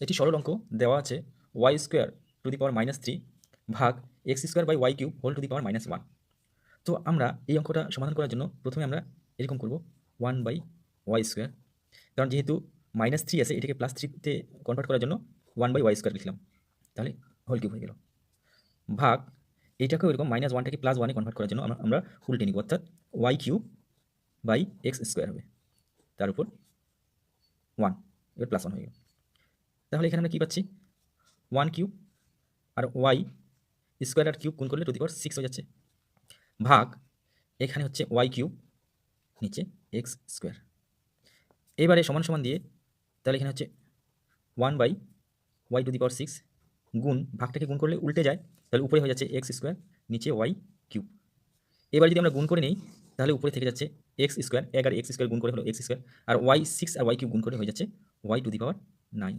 একটি সরল অঙ্ক দেওয়া আছে Y square to the power -3 ভাগ X square by Y cube whole to the power -1। তো আমরা এই অঙ্কটা সমাধান করার জন্য প্রথমে আমরা এরকম করব 1/ওয়াই স্কোয়ার, কারণ যেহেতু -3 আছে এটাকে +3-তে কনভার্ট করার জন্য 1/ওয়াই স্কোয়ার লিখলাম, তাহলে হোল কিউব হয়ে গেল। ভাগ এইটাকেও এরকম -1 থেকে +1-এ কনভার্ট করার জন্য আমরা উল্টে নিব, অর্থাৎ Y cube by X square হবে, তার উপর 1, এবার +1 হয়ে গেল। তাহলে এখানে আমরা কী পাচ্ছি, 1 কিউব আর ওয়াই স্কোয়ার আর কিউব গুণ করলে টু দি পাওয়ার 6 হয়ে যাচ্ছে, ভাগ এখানে হচ্ছে ওয়াই কিউব নিচে এক্স স্কোয়ার। এবারে সমান সমান দিয়ে তাহলে এখানে হচ্ছে 1/ওয়াই টু দি পাওয়ার 6 গুণ ভাগটাকে গুণ করলে উল্টে যায়, তাহলে উপরে হয়ে যাচ্ছে এক্স স্কোয়ার নিচে ওয়াই কিউব। এবার যদি আমরা গুণ করে নিই তাহলে উপরে থেকে যাচ্ছে এক্স স্কোয়ার, 1 আর এক্স স্কোয়ার গুণ করে হলো এক্স স্কোয়ার, আর ওয়াই 6 আর ওয়াই কিউব গুণ করে হয়ে যাচ্ছে ওয়াই টু দি পাওয়ার 9।